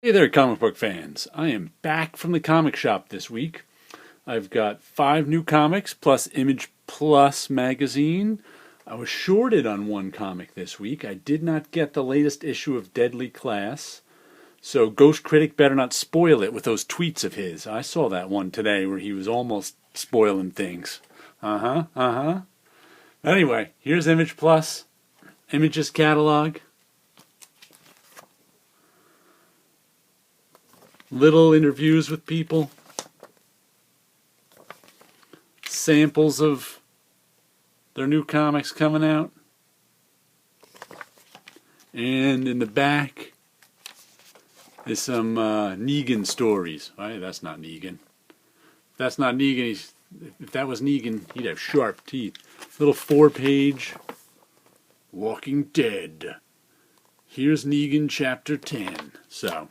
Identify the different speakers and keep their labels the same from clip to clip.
Speaker 1: Hey there, comic book fans. I am back from the comic shop this week. I've got 5 new comics plus Image Plus magazine. I was shorted on one comic this week. I did not get the latest issue of Deadly Class, so Ghost Critic better not spoil it with those tweets of his. I saw that one today where he was almost spoiling things. Anyway, here's Image Plus, Image's catalog. Little interviews with people, samples of their new comics coming out, and in the back is some Negan stories. Right? That's not Negan. If that's not Negan, if that was Negan, he'd have sharp teeth. Little 4-page Walking Dead. Here's Negan Chapter 10. So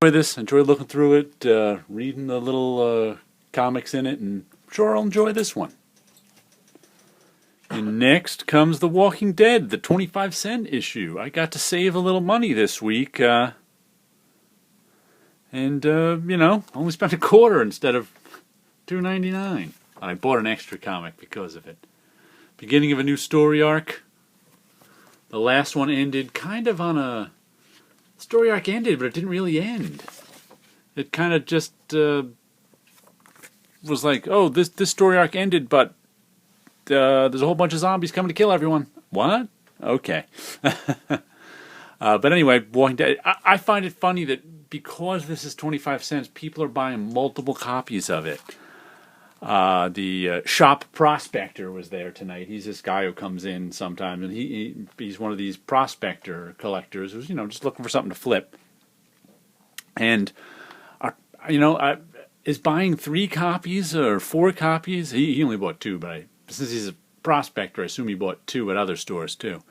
Speaker 1: enjoy this. Enjoy looking through it, reading the little comics in it, and I'm sure I'll enjoy this one. And next comes The Walking Dead, the 25-cent issue. I got to save a little money this week, and only spent a quarter instead of $2.99. I bought an extra comic because of it. Beginning of a new story arc. The last one ended kind of on a story arc ended, but it didn't really end. It kind of just was like, oh, this story arc ended, but there's a whole bunch of zombies coming to kill everyone. What? Okay. But anyway, Walking Dead. I find it funny that because this is 25 cents, people are buying multiple copies of it. The shop prospector was there tonight. He's this guy who comes in sometimes, and he's one of these prospector collectors who's just looking for something to flip. And is buying 3 copies or 4 copies. He only bought 2, but since he's a prospector, I assume he bought 2 at other stores too.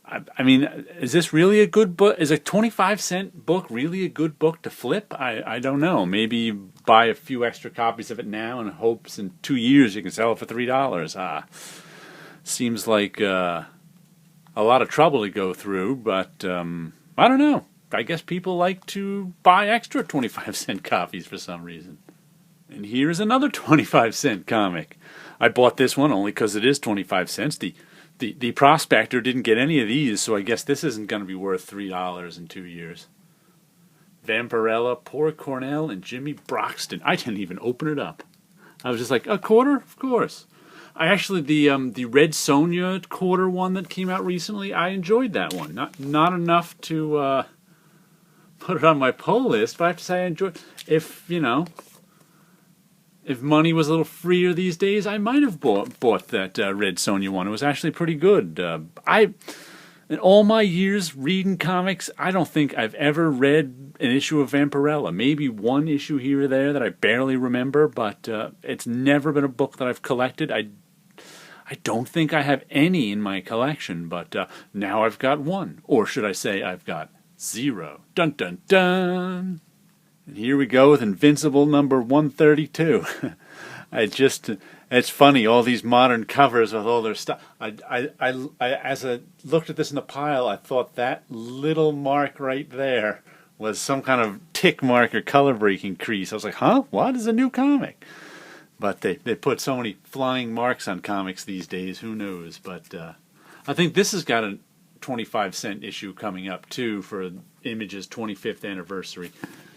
Speaker 1: I mean, is this really a good book? Is a 25-cent book really a good book to flip? I don't know. Maybe buy a few extra copies of it now in hopes in 2 years you can sell it for $3. Seems like a lot of trouble to go through, but I don't know. I guess people like to buy extra 25-cent copies for some reason. And here's another 25-cent comic. I bought this one only because it is 25 cents. The prospector didn't get any of these, so I guess this isn't going to be worth $3 in 2 years. Vampirella, Poor Cornell, and Jimmy Broxton. I didn't even open it up. I was just like, a quarter? Of course. I actually, the Red Sonja quarter one that came out recently, I enjoyed that one. Not enough to put it on my pull list, but I have to say I enjoyed. If money was a little freer these days, I might have bought that Red Sonja one. It was actually pretty good. In all my years reading comics, I don't think I've ever read an issue of Vampirella. Maybe one issue here or there that I barely remember, but it's never been a book that I've collected. I don't think I have any in my collection, but now I've got 1. Or should I say I've got 0. Dun dun dun! And here we go with Invincible number 132. It's funny, all these modern covers with all their stuff. As I looked at this in the pile, I thought that little mark right there was some kind of tick mark or color breaking crease. I was like, huh? What is a new comic? But they put so many flying marks on comics these days, who knows? But I think this has got a 25-cent issue coming up, too, for Image's 25th anniversary.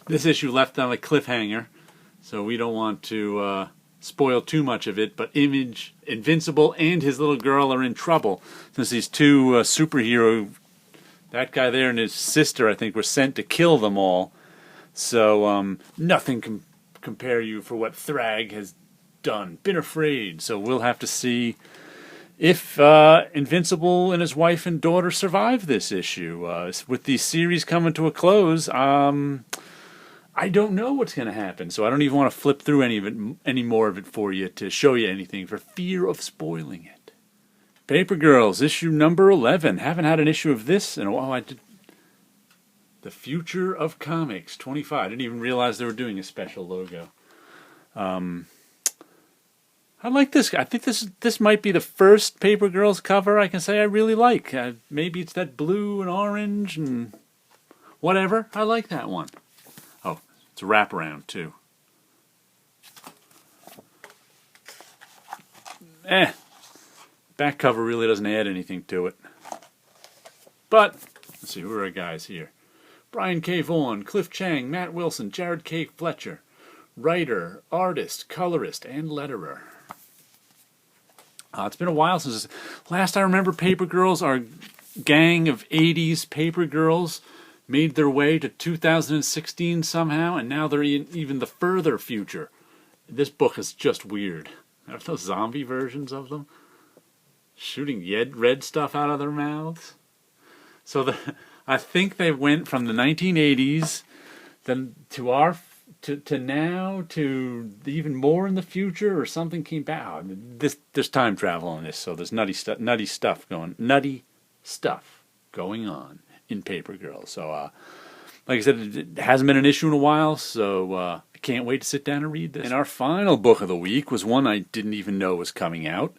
Speaker 1: This issue left on a cliffhanger, so we don't want to spoil too much of it, but Invincible and his little girl are in trouble since these 2 superhero, that guy there and his sister, I think, were sent to kill them all. So nothing can compare you for what Thrag has done. Been afraid. So we'll have to see if Invincible and his wife and daughter survive this issue. With the series coming to a close, I don't know what's going to happen, so I don't even want to flip through any more of it for you to show you anything for fear of spoiling it. Paper Girls, issue number 11. Haven't had an issue of this in a while. The Future of Comics, 25. I didn't even realize they were doing a special logo. I like this. I think this might be the first Paper Girls cover I can say I really like. Maybe it's that blue and orange and whatever. I like that one. Oh, it's a wraparound too. Back cover really doesn't add anything to it. But, let's see, who are our guys here? Brian K. Vaughan, Cliff Chang, Matt Wilson, Jared K. Fletcher. Writer, artist, colorist, and letterer. It's been a while since last I remember Paper Girls. Our gang of 80s Paper Girls made their way to 2016 somehow, and now they're in even the further future. This book is just weird. Are those zombie versions of them? Shooting red stuff out of their mouths? So I think they went from the 1980s then to now to even more in the future, or something came back. Oh, there's time travel on this, so there's nutty stuff going on in Paper Girls. So like I said, it hasn't been an issue in a while, so I can't wait to sit down and read this. And our final book of the week was one I didn't even know was coming out.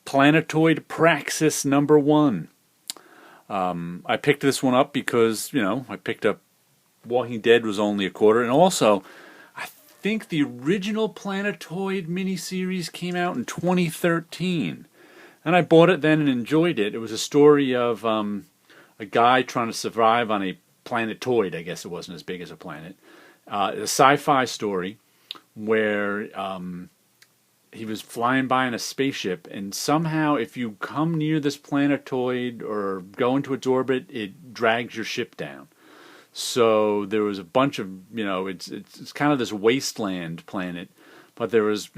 Speaker 1: Planetoid Praxis #1. I picked this one up because, I picked up Walking Dead was only a quarter, and also I think the original Planetoid miniseries came out in 2013, and I bought it then and enjoyed it. It was a story of a guy trying to survive on a planetoid. I guess it wasn't as big as a planet. A sci-fi story where he was flying by in a spaceship, and somehow if you come near this planetoid or go into its orbit, it drags your ship down. So there was a bunch of, it's kind of this wasteland planet, but there was,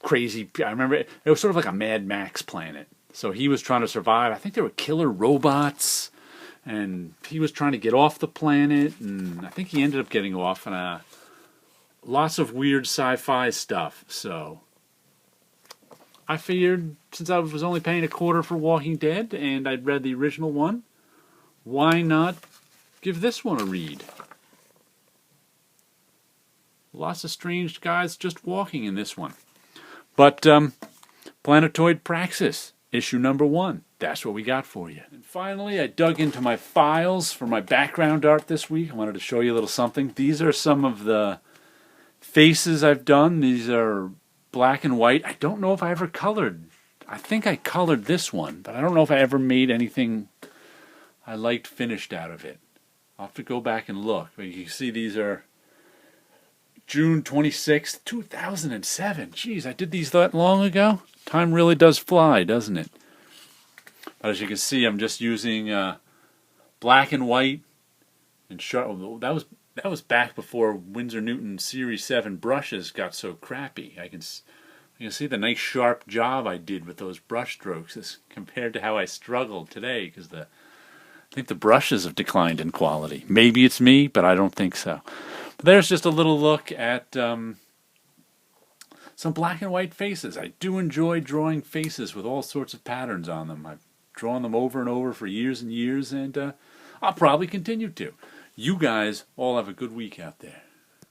Speaker 1: crazy, I remember it was sort of like a Mad Max planet. So he was trying to survive. I think there were killer robots, and he was trying to get off the planet, and I think he ended up getting off, and lots of weird sci-fi stuff. So I figured, since I was only paying a quarter for Walking Dead, and I'd read the original one, why not give this one a read? Lots of strange guys just walking in this one. But Planetoid Praxis, issue #1. That's what we got for you. And finally, I dug into my files for my background art this week. I wanted to show you a little something. These are some of the faces I've done. These are black and white. I don't know if I ever colored. I think I colored this one, but I don't know if I ever made anything I liked finished out of it. I'll have to go back and look. But you can see these are June 26th, 2007. Jeez, I did these that long ago? Time really does fly, doesn't it? But as you can see, I'm just using black and white and sharp. That was back before Winsor Newton Series 7 brushes got so crappy. You can see the nice sharp job I did with those brush strokes as compared to how I struggled today, because I think the brushes have declined in quality. Maybe it's me, but I don't think so. But there's just a little look at some black and white faces. I do enjoy drawing faces with all sorts of patterns on them. I've drawn them over and over for years and years, and I'll probably continue to. You guys all have a good week out there.